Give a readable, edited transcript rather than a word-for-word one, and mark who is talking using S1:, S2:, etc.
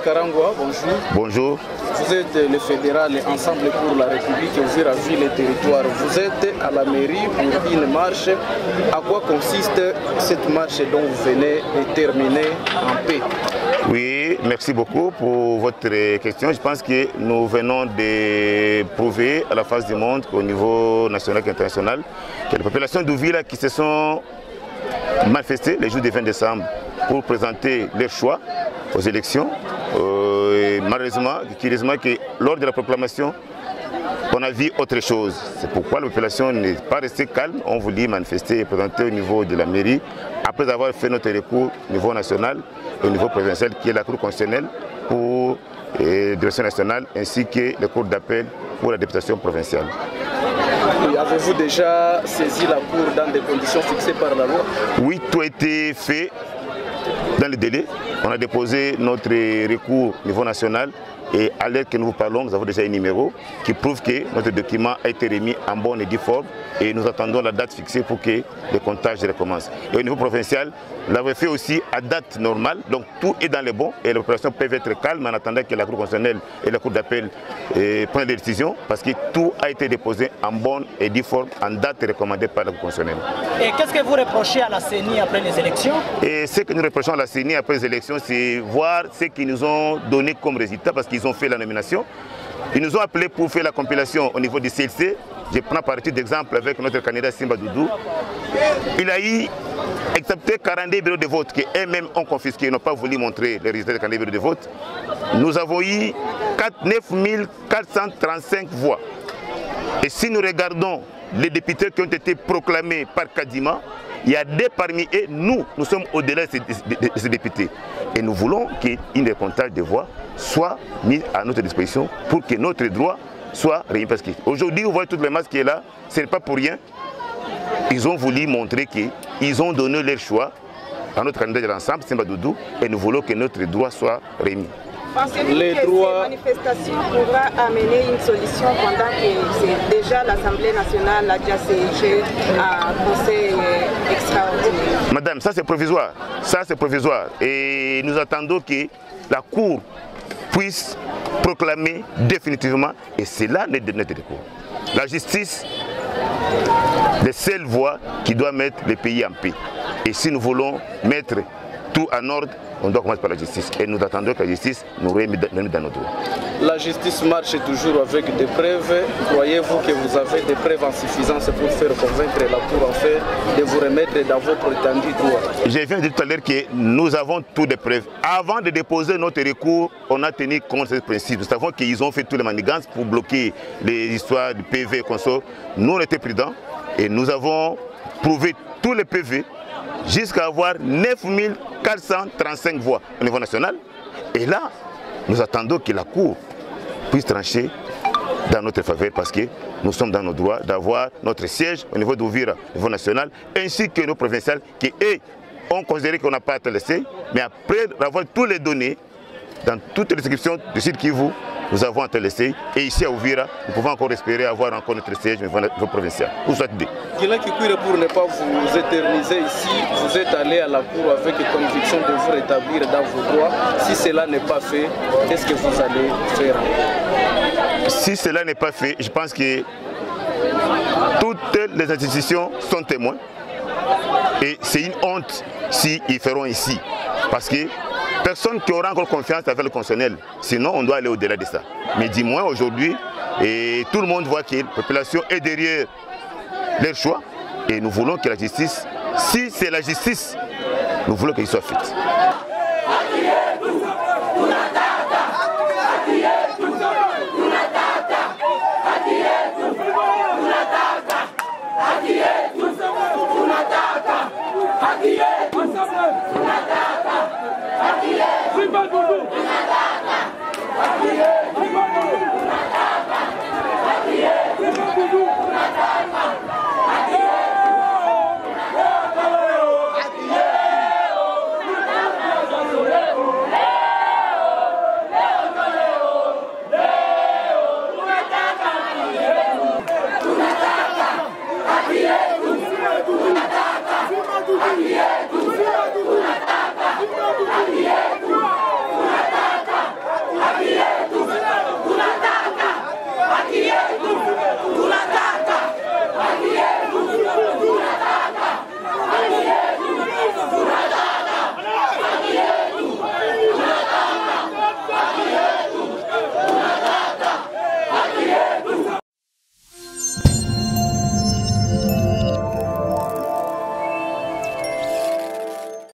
S1: Karangwa, bonjour.
S2: Bonjour.
S1: Vous êtes le fédéral Ensemble pour la République Uvira Ville et Territoire. Vous êtes à la mairie pour une marche. À quoi consiste cette marche dont vous venez de terminer en paix?
S2: Oui, merci beaucoup pour votre question. Je pense que nous venons de prouver à la face du monde qu'au niveau national et international, que les populations d'Uvira qui se sont manifestées les jours du 20 décembre pour présenter leur choix aux élections, malheureusement, curieusement, que lors de la proclamation, on a vu autre chose. C'est pourquoi la population n'est pas restée calme. On voulait manifester et présenter au niveau de la mairie, après avoir fait notre recours au niveau national et au niveau présidentiel, qui est la Cour constitutionnelle pour la direction nationale, ainsi que le cours d'appel pour la députation provinciale.
S1: Avez-vous déjà saisi la Cour dans des conditions fixées par la loi?
S2: Oui, tout a été fait dans le délai. On a déposé notre recours au niveau national. Et à l'heure que nous vous parlons, nous avons déjà un numéro qui prouve que notre document a été remis en bonne et due forme et nous attendons la date fixée pour que le comptage recommence. Et au niveau provincial, nous l'avons fait aussi à date normale, donc tout est dans les bons et les opérations peuvent être calmes en attendant que la Cour constitutionnelle et la Cour d'appel prennent des décisions parce que tout a été déposé en bonne et due forme, en date recommandée par la Cour constitutionnelle.
S3: Et qu'est-ce que vous reprochez à la CENI après les élections?
S2: Et ce que nous reprochons à la CENI après les élections, c'est voir ce qu'ils nous ont donné comme résultat parce qu'ils ont fait la nomination. Ils nous ont appelés pour faire la compilation au niveau du CLC. Je prends par titre d'exemple avec notre candidat Simba Doudou. Il a eu accepté 42 bureaux de vote qui eux-mêmes ont confisqués, ils n'ont pas voulu montrer les résultats des 42 bureaux de vote. Nous avons eu 9 435 voix. Et si nous regardons les députés qui ont été proclamés par Kadima, il y a deux parmi eux, nous sommes au-delà de ces députés. Et nous voulons qu'un décomptage de voix soit mis à notre disposition pour que notre droit soit réuni. Parce qu'aujourd'hui, vous voyez toutes les masses qui est là, ce n'est pas pour rien. Ils ont voulu montrer qu'ils ont donné leur choix à notre candidat de l'ensemble, Simba Doudou, et nous voulons que notre droit soit réuni.
S4: Pensez-vous que cette manifestation pourra amener une solution pendant que c'est déjà l'Assemblée nationale a déjà siégé à conseil extraordinaire?
S2: Madame, ça c'est provisoire. Ça c'est provisoire. Et nous attendons que la Cour puisse proclamer définitivement, et c'est là notre recours. La justice, les seules voies qui doivent mettre le pays en paix. Et si nous voulons mettre tout en ordre, on doit commencer par la justice. Et nous attendons que la justice nous remette dans nos droits.
S1: La justice marche toujours avec des preuves. Croyez-vous que vous avez des preuves en suffisance pour faire convaincre la Cour en fait de vous remettre dans vos prétendus droits?
S2: Je viens de dire tout à l'heure que nous avons toutes les preuves. Avant de déposer notre recours, on a tenu compte de ce principe. Nous savons qu'ils ont fait tous les manigances pour bloquer les histoires du PV et consorts. Nous, on était prudents et nous avons prouvé tous les PV jusqu'à avoir 9 435 voix au niveau national. Et là, nous attendons que la Cour puisse trancher dans notre faveur parce que nous sommes dans nos droits d'avoir notre siège au niveau d'Uvira, au niveau national, ainsi que nos provinciales qui, eux, ont considéré qu'on n'a pas à te laisser. Mais après avoir toutes les données, dans toutes les descriptions du site Kivu, nous avons à te laisser. Et ici à Uvira, nous pouvons encore espérer avoir encore notre siège au niveau provincial. Où soit-il?
S1: Pour ne pas vous éterniser ici, vous êtes allé à la Cour avec conviction de vous rétablir dans vos droits. Si cela n'est pas fait, qu'est-ce que vous allez faire?
S2: Si cela n'est pas fait, je pense que toutes les institutions sont témoins. Et c'est une honte s'ils feront ici. Parce que personne qui aura encore confiance avec le constitutionnel. Sinon, on doit aller au-delà de ça. Mais dis-moi aujourd'hui, et tout le monde voit que la population est derrière leur choix. Et nous voulons que la justice, si c'est la justice, nous voulons qu'elle soit faite.